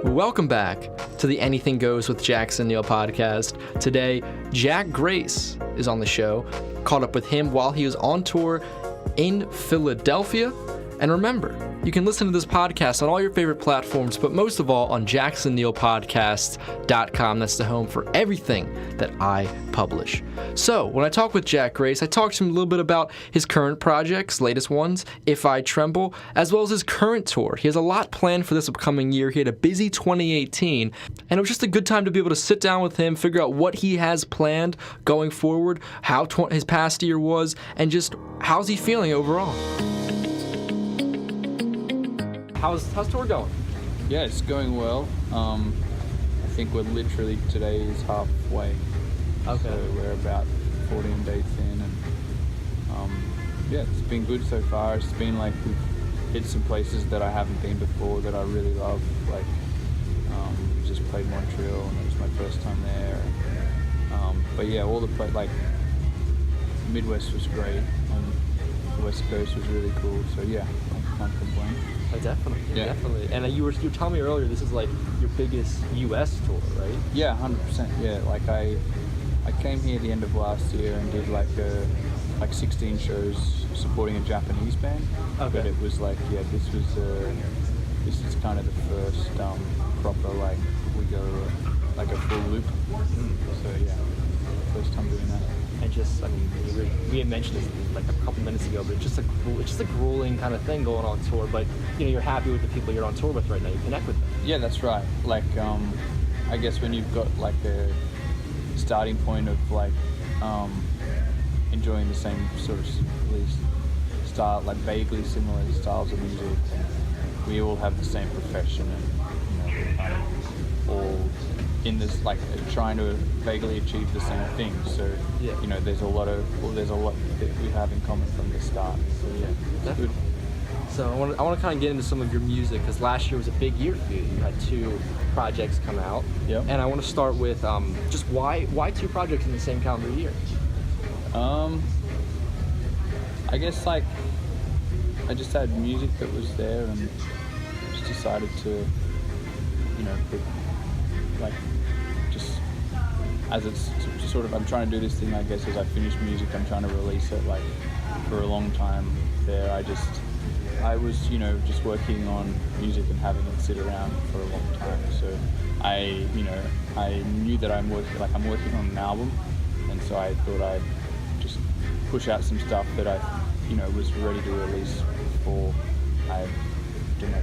Welcome back to the Anything Goes with Jackson Neill podcast. Today, Jack Grace is on the show. Caught up with him while he was on tour in Philadelphia. And remember, you can listen to this podcast on all your favorite platforms, but most of all on jacksonneillpodcast.com. That's the home for everything that I publish. So, when I talk with Jack Grace, I talk to him a little bit about his current projects, latest ones, If I Tremble, as well as his current tour. He has a lot planned for this upcoming year. He had a busy 2018, and it was just a good time to be able to sit down with him, figure out what he has planned going forward, how his past year was, and just how's he feeling overall. How's tour going? Yeah, it's going well. I think we're literally, today is halfway. Okay. So we're about 14 days in, and yeah, it's been good so far. It's been like we've hit some places that I haven't been before that I really love. Like we just played Montreal, and it was my first time there. But yeah, all the like Midwest was great, and the West Coast was really cool. So yeah, I can't complain. Definitely. And you were telling me earlier, this is like your biggest U.S. tour, right? Yeah, 100%. Yeah, like I came here at the end of last year and did like 16 shows supporting a Japanese band. Okay. But it was like, yeah, this is kind of the first proper, like, we go like a full loop. So yeah, first time doing that. And just, I mean, we had mentioned this like a couple minutes ago, but it's just a grueling kind of thing going on tour. But you know, you're happy with the people you're on tour with right now. You connect with them. Yeah, that's right. Like, I guess when you've got like a starting point of like enjoying the same sort of style, like vaguely similar styles of music, and we all have the same profession, and you know, we're kind of all in this, like, trying to vaguely achieve the same thing. So yeah, you know, there's a lot that we have in common from the start. So yeah, it's good. So I want to kind of get into some of your music, because last year was a big year for you. You had 2 projects come out. Yep. And I want to start with just why 2 projects in the same calendar year? I guess like I just had music that was there, and just decided to, you know, like, just as it's sort of, I'm trying to do this thing, I guess, as I finish music, I'm trying to release it. Like, for a long time there, I was, you know, just working on music and having it sit around for a long time. So I knew that I'm working on an album, and so I thought I'd just push out some stuff that I, you know, was ready to release before I did my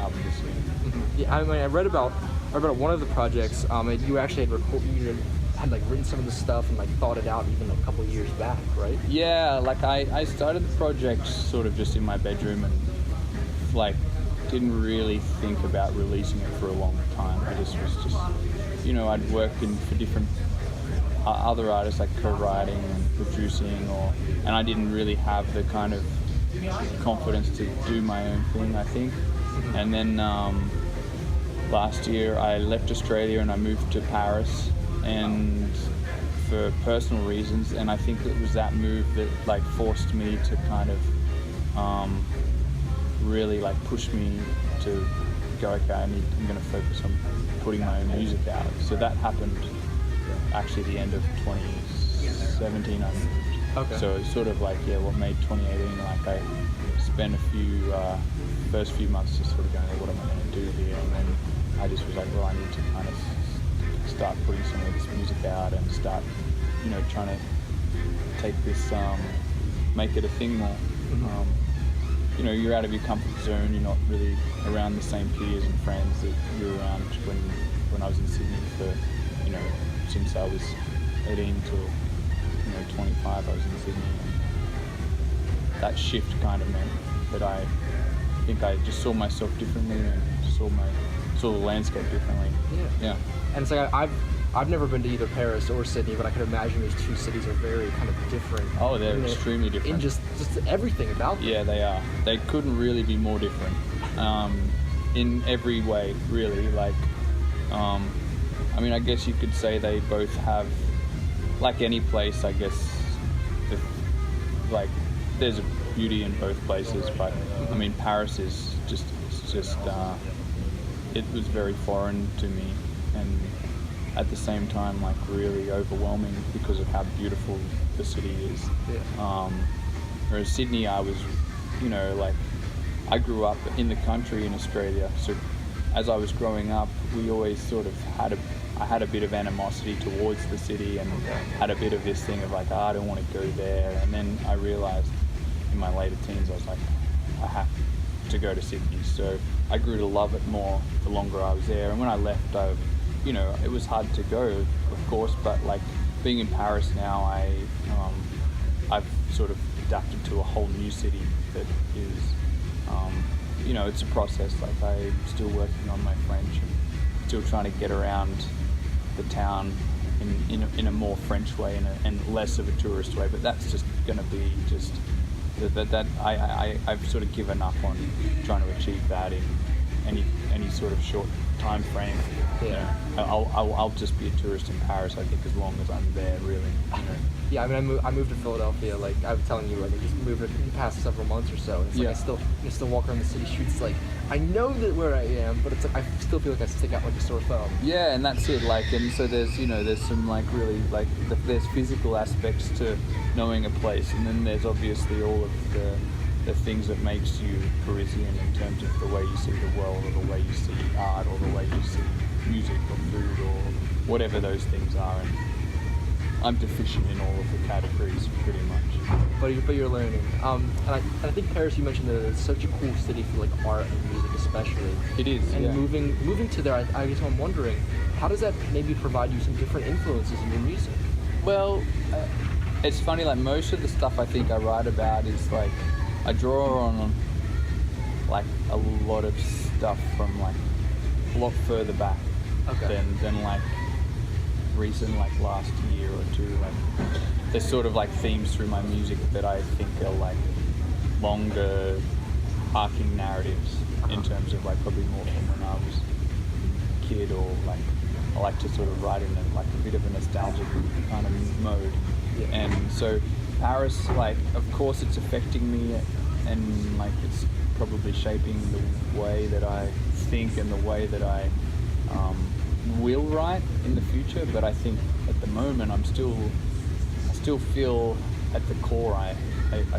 album this year. Mm-hmm. Yeah, I mean, I read about one of the projects. You actually had like written some of the stuff and like thought it out even a couple of years back, right? Yeah, like I started the project sort of just in my bedroom, and like didn't really think about releasing it for a long time. I just was you know, I'd worked for different other artists, like co-writing and producing, and I didn't really have the kind of confidence to do my own thing, I think. And then last year I left Australia and I moved to Paris, and for personal reasons, and I think it was that move that like forced me to kind of really like push me to go, okay, I'm going to focus on putting my own music out. So that happened actually the end of 2017 I moved. Okay. So it's sort of like, yeah, what made 2018, like I spent first few months just sort of going, what am I going to do here? And then I just was like, well, I need to kind of start putting some of this music out and start, you know, trying to take this, make it a thing more. Mm-hmm. You know, you're out of your comfort zone, you're not really around the same peers and friends that you're around when I was in Sydney for, you know, since I was 18 to, you know, 25 I was in Sydney. And that shift kind of meant that I think I just saw myself differently and saw the landscape differently. Yeah. And it's like I've never been to either Paris or Sydney, but I could imagine these 2 cities are very kind of different. Oh, they're extremely different. In just everything about them. Yeah, they are. They couldn't really be more different. In every way, really. Like, I mean, I guess you could say they both have, like any place, I guess, like, there's a beauty in both places, but I mean, Paris is just it was very foreign to me, and at the same time like really overwhelming because of how beautiful the city is. Yeah. Whereas Sydney, I was, you know, like I grew up in the country in Australia, so as I was growing up, we always sort of I had a bit of animosity towards the city, and had a bit of this thing of like, I don't want to go there. And then I realized in my later teens, I was like, I have to go to Sydney. So I grew to love it more the longer I was there. And when I left, you know, it was hard to go, of course, but like being in Paris now, I've sort of adapted to a whole new city that is, you know, it's a process. Like I'm still working on my French and still trying to get around the town in a more French way and less of a tourist way. But that's just going to be just that I've sort of given up on trying to achieve that in any sort of short time frame. Yeah. You know, I'll just be a tourist in Paris, I think, as long as I'm there, really. You know. Yeah, I mean, I moved to Philadelphia. Like I was telling you, like I just moved in the past several months or so. And it's like I still walk around the city streets. Like I know that where I am, but it's like I still feel like I stick out like a sore thumb. Yeah, and that's it. Like, and so there's, you know, there's some like really like there's physical aspects to knowing a place, and then there's obviously all of the things that makes you Parisian in terms of the way you see the world, or the way you see art, or the way you see music or food, or whatever those things are. And I'm deficient in all of the categories pretty much. But you're learning. And I think Paris, you mentioned that it's such a cool city for like art and music especially. It is. And yeah. moving to there, I guess I'm wondering, how does that maybe provide you some different influences in your music? Well, it's funny. Like most of the stuff I think I write about is like I draw on like a lot of stuff from like a lot further back than like recent, like last year or two. Like there's sort of like themes through my music that I think are like longer arcing narratives in terms of like probably more from when I was a kid, or like I like to sort of write in like a bit of a nostalgic kind of mode. Yeah. And so Paris, like of course it's affecting me, and like it's probably shaping the way that I think and the way that I will write in the future. But I think at the moment I still feel at the core I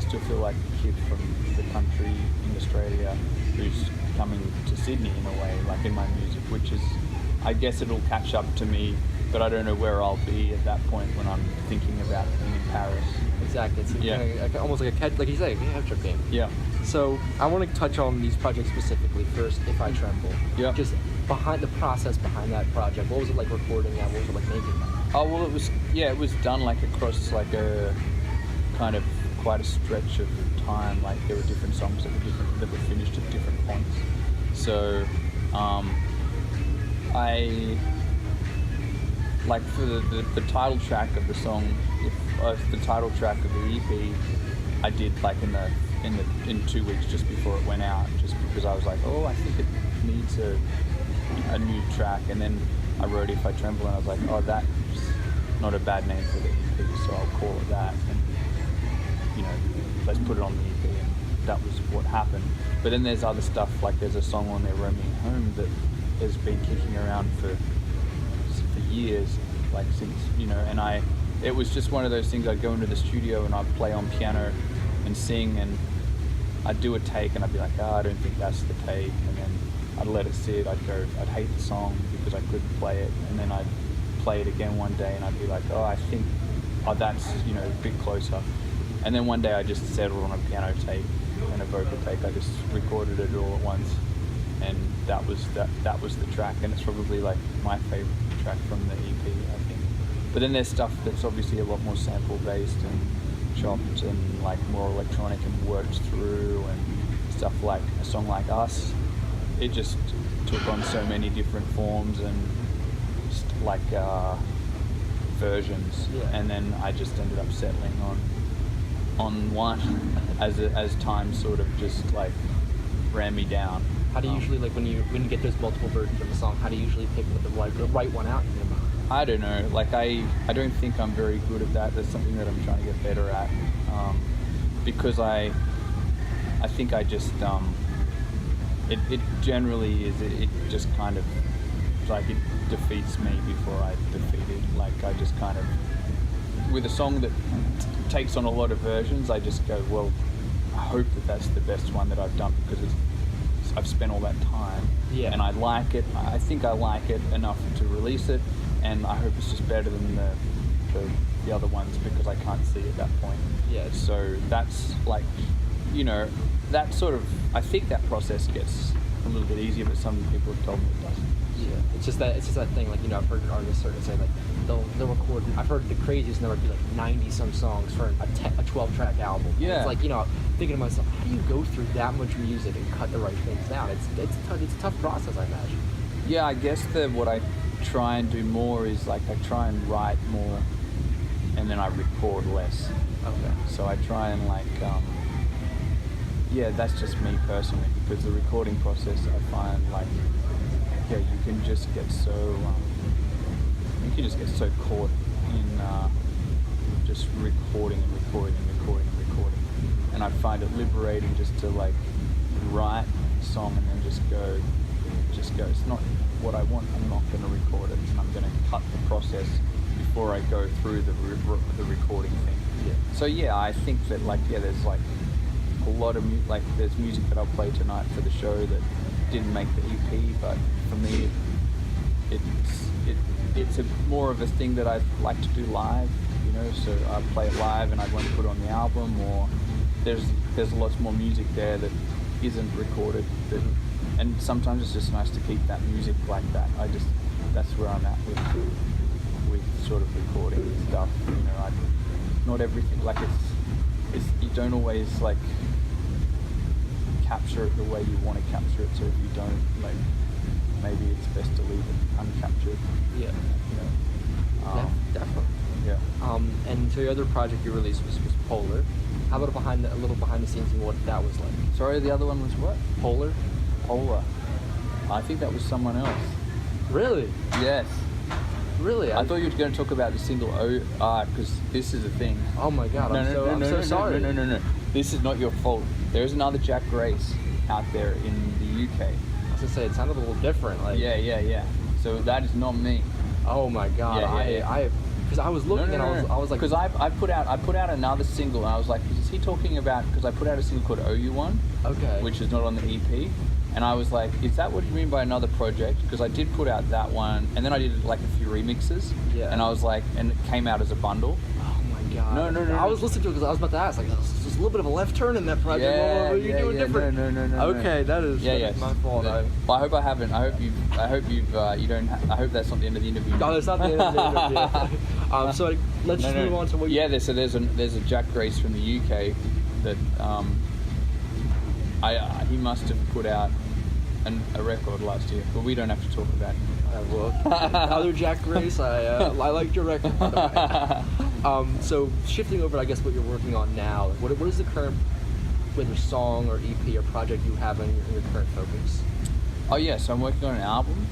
still feel like a kid from the country in Australia who's coming to Sydney in a way, like in my music, which is, I guess it'll catch up to me, but I don't know where I'll be at that point when I'm thinking about being in Paris. Exactly. It's kind of almost like a catch, like you say, a catch-up game. Yeah. So I want to touch on these projects specifically. First, If I Tremble. Yeah. Just behind the process behind that project. What was it like recording that? What was it like making that? Oh well, it was done like across like a kind of quite a stretch of time. Like there were different songs that were finished at different points. So I like for the title track of the song, the title track of the EP, I did like in 2 weeks just before it went out, just because I was like, oh, I think it needs a new track. And then I wrote If I Tremble, and I was like, oh, that's not a bad name for the EP, so I'll call it that, and you know, let's put it on the EP. And that was what happened. But then there's other stuff, like there's a song on there, Roaming Home, that has been kicking around for years, like since, you know, and it was just one of those things. I'd go into the studio and I'd play on piano and sing, and I'd do a take and I'd be like, oh, I don't think that's the take, and then I'd let it sit. I'd hate the song because I couldn't play it, and then I'd play it again one day and I'd be like, oh, I think, oh, that's, you know, a bit closer. And then one day I just settled on a piano take and a vocal take. I just recorded it all at once, and that was the track, and it's probably like my favorite track from the EP, I think. But then there's stuff that's obviously a lot more sample based and chopped and like more electronic and worked through, and stuff like a song like Us, it just took on so many different forms and just like versions. Yeah. And then I just ended up settling on one as time sort of just like ran me down. How do you usually, like when you get those multiple versions of a song, how do you usually pick the right one out in your mind? I don't know. Like I don't think I'm very good at that. That's something that I'm trying to get better at, because I think I just it generally is. It just kind of like it defeats me before I defeat it. Like I just kind of, with a song that takes on a lot of versions, I just go, well, I hope that that's the best one that I've done because I've spent all that time, and I like it. I think I like it enough to release it, and I hope it's just better than the other ones because I can't see at that point. Yeah. So that's like, you know, that sort of, I think that process gets a little bit easier, but some people have told me it doesn't. Yeah, it's just that thing. Like, you know, I've heard artists sort of say like they'll record. I've heard the craziest number be like 90 some songs for a 12-track album. And Yeah. it's like, you know, thinking to myself, how do you go through that much music and cut the right things down? It's a tough process, I imagine. Yeah, I guess what I try and do more is like I try and write more, and then I record less. Okay. So I try and like, yeah, that's just me personally, because the recording process I find like, yeah, you can just get so caught in just recording and recording and recording and recording, and I find it liberating just to like write a song and then just go. It's not what I want. I'm not going to record it, and I'm going to cut the process before I go through the recording thing. Yeah. So yeah, I think that like there's like a lot of there's music that I'll play tonight for the show that didn't make the EP, but for me, it's more of a thing that I like to do live, you know. So I play it live, and I won't put it on the album, or there's lots more music there that isn't recorded. And sometimes it's just nice to keep that music like that. That's where I'm at with sort of recording stuff. You know, not everything like it's you don't always like capture it the way you want to capture it. So if you don't, like, maybe it's best to leave it uncaptured. Yeah. You know? Definitely. Yeah. And so your other project you released was Polar. How about a little behind the scenes and what that was like? Sorry, the other one was what? Polar. I think that was someone else. Really? Yes. Really? I thought you were going to talk about the single because this is a thing. Oh my God! I'm so sorry. No. This is not your fault. There is another Jack Grace out there in the UK. I was gonna say it sounded a little different. Like. Yeah. So that is not me. Oh my God! Yeah. Because I was looking and I was like, because I put out another single, and I was like, is he talking about? Because I put out a single called OU1, okay, which is not on the EP. And I was like, is that what you mean by another project? Because I did put out that one, and then I did like a few remixes. Yeah. And I was like, and it came out as a bundle. Oh my God. No. I was listening to it because I was about to ask, like, there's a little bit of a left turn in that project. Yeah, what are you doing different? No. Okay, that is my fault. Well, I hope I haven't. I hope you don't. I hope that's not the end of the interview. No, that's not the end of the interview. So let's just move on to what. Yeah, there's a Jack Grace from the UK that he must have put out a record last year, but we don't have to talk about him. Other Jack Grace, I liked your record, by the way. So shifting over, I guess, what you're working on now, what is the current, whether song or EP or project you have in your current focus? Oh yeah, so I'm working on an album,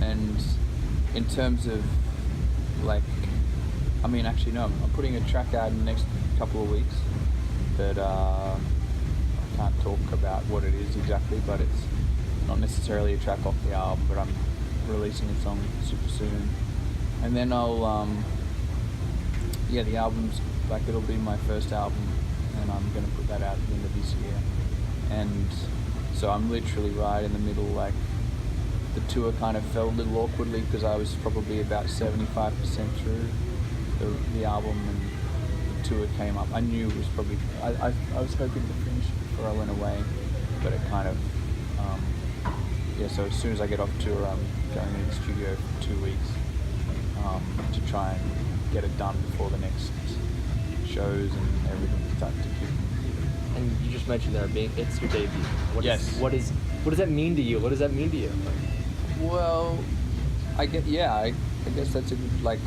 and in terms of like, I mean, actually no, I'm putting a track out in the next couple of weeks that I can't talk about what it is exactly, but it's not necessarily a track off the album, but I'm releasing a song super soon. And then I'll, the album's like, it'll be my first album, and I'm going to put that out at the end of this year. And so I'm literally right in the middle, like, the tour kind of fell a little awkwardly because I was probably about 75% through the album, and the tour came up. I knew it was probably, I was hoping to finish it before I went away, but it kind of, so as soon as I get off tour, I'm going into the studio for 2 weeks to try and get it done before the next shows and everything starts to kick. And you just mentioned there, it's your debut. What does that mean to you? What does that mean to you? Well, I guess that's a good, like,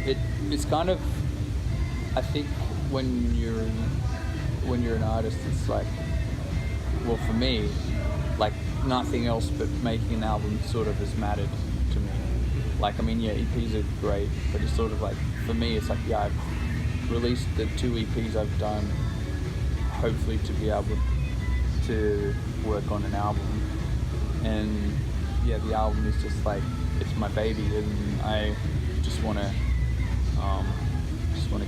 it's kind of, I think when you're an artist, it's like, well, for me, like, nothing else but making an album sort of has mattered to me. Like, I mean, yeah, EPs are great, but it's sort of like, for me, it's like, yeah, I've released the 2 EPs I've done, hopefully to be able to work on an album. And yeah, the album is just like, it's my baby, and I just want to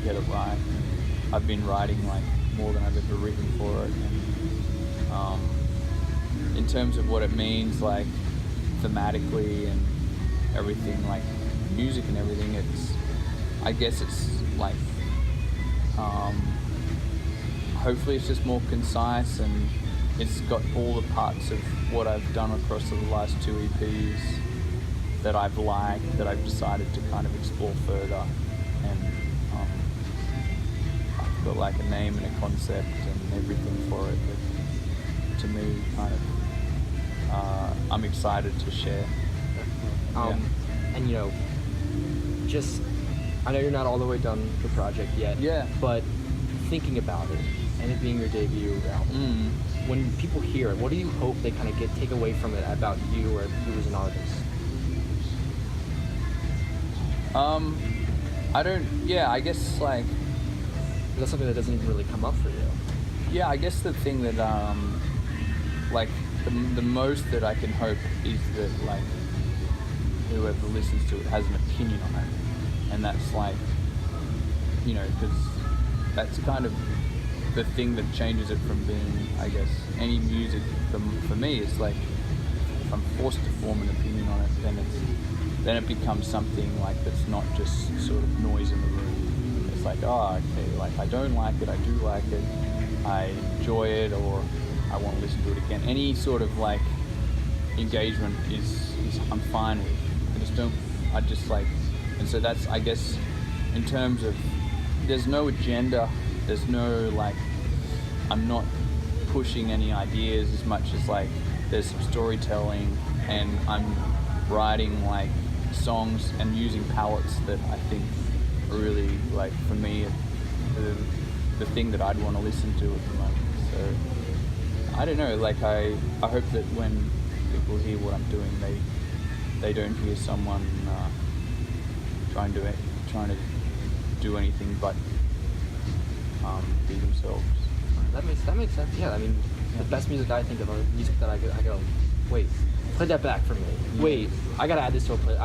get it right. And I've been writing like more than I've ever written for it, and in terms of what it means, like thematically and everything, like music and everything, I guess it's like hopefully it's just more concise, and it's got all the parts of what I've done across the last 2 EPs that I've liked, that I've decided to kind of explore further. And I've got like a name and a concept and everything for it that, to me, kind of I'm excited to share. And just, I know you're not all the way done with the project yet. Yeah. But thinking about it, and it being your debut album, when people hear it, what do you hope they kind of take away from it about you or you as an artist? I guess like, that's something that doesn't even really come up for you. Yeah, I guess the thing that like the most that I can hope is that like whoever listens to it has an opinion on it, and that's like, because that's kind of the thing that changes it from being, I guess, any music. For me, it's like if I'm forced to form an opinion on it, then it becomes something like that's not just sort of noise in the room. It's like, oh, okay, like I don't like it, I do like it, I enjoy it, or I want to listen to it again. Any sort of like engagement is I'm fine with. And so that's, I guess, in terms of, there's no agenda, there's no like, I'm not pushing any ideas as much as like there's some storytelling, and I'm writing like songs and using palettes that I think are really, like, for me, the thing that I'd want to listen to at the moment. So I don't know, like I hope that when people hear what I'm doing, they don't hear someone trying to do anything but be themselves. That makes sense. Yeah, I mean, the best music I think of are music that I go, wait, play that back for me. Wait, I gotta add this to a play.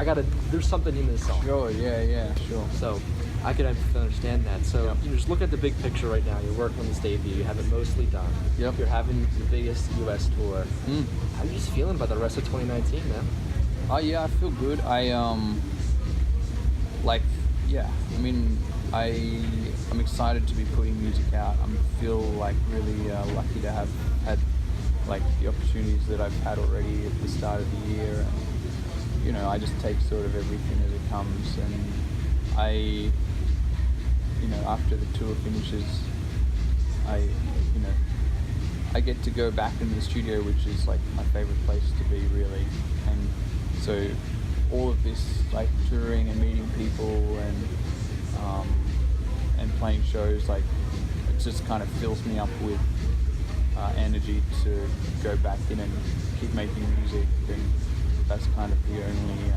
There's something in this song. Sure, yeah, sure. So I could understand that. So you just look at the big picture right now. You're working on this debut. You have it mostly done. Yep. You're having the biggest U.S. tour. How are you just feeling about the rest of 2019, man? Oh yeah, I feel good. I'm excited to be putting music out. I feel like really lucky to have had like the opportunities that I've had already at the start of the year, and I just take sort of everything as it comes. And after the tour finishes, I get to go back into the studio, which is like my favorite place to be, really. And so all of this like touring and meeting people and playing shows, like it just kind of fills me up with energy to go back in and keep making music. And that's kind of the only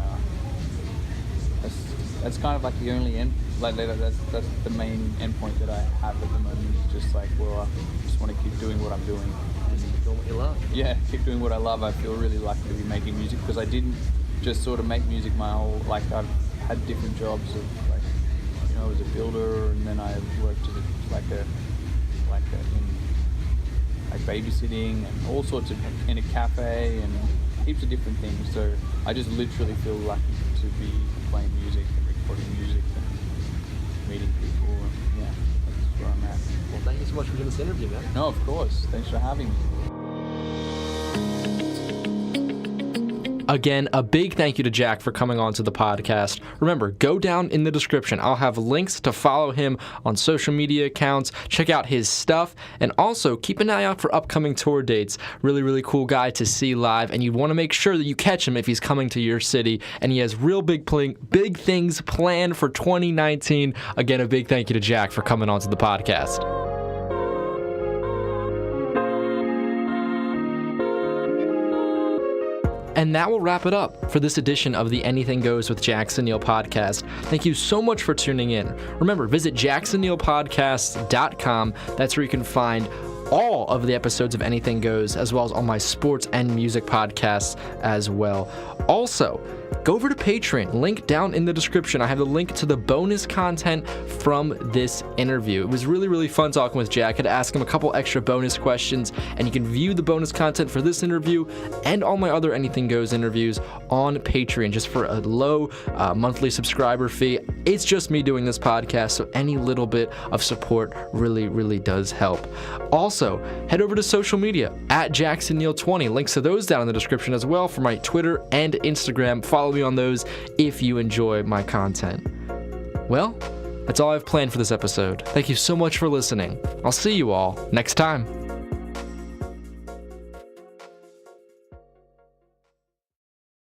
that's kind of like the only end, like that's the main endpoint that I have at the moment. Is just like, well, I just want to keep doing what I'm doing. And keep doing what you love. Yeah, keep doing what I love. I feel really lucky to be making music, because I didn't just sort of make music my whole, like I've had different jobs of like, I was a builder, and then I worked as in babysitting and all sorts of, in a cafe and heaps of different things. So I just literally feel lucky to be playing music and recording music and meeting people, and yeah, that's where I'm at. Well, thank you so much for doing this interview, man. No, of course. Thanks for having me. Again, a big thank you to Jack for coming on to the podcast. Remember, go down in the description. I'll have links to follow him on social media accounts, check out his stuff, and also keep an eye out for upcoming tour dates. Really, really cool guy to see live, and you want to make sure that you catch him if he's coming to your city, and he has real big things planned for 2019. Again, a big thank you to Jack for coming on to the podcast. And that will wrap it up for this edition of the Anything Goes with Jackson Neill podcast. Thank you so much for tuning in. Remember, visit jacksonneillpodcasts.com. That's where you can find all of the episodes of Anything Goes, as well as all my sports and music podcasts as well. Also, go over to Patreon, link down in the description. I have the link to the bonus content from this interview. It was really, really fun talking with Jack. I had to ask him a couple extra bonus questions, and you can view the bonus content for this interview and all my other Anything Goes interviews on Patreon just for a low monthly subscriber fee. It's just me doing this podcast, so any little bit of support really, really does help. Also, head over to social media at JacksonNeill20. Links to those down in the description as well for my Twitter and Instagram. Follow me on those if you enjoy my content. Well, that's all I have planned for this episode. Thank you so much for listening. I'll see you all next time.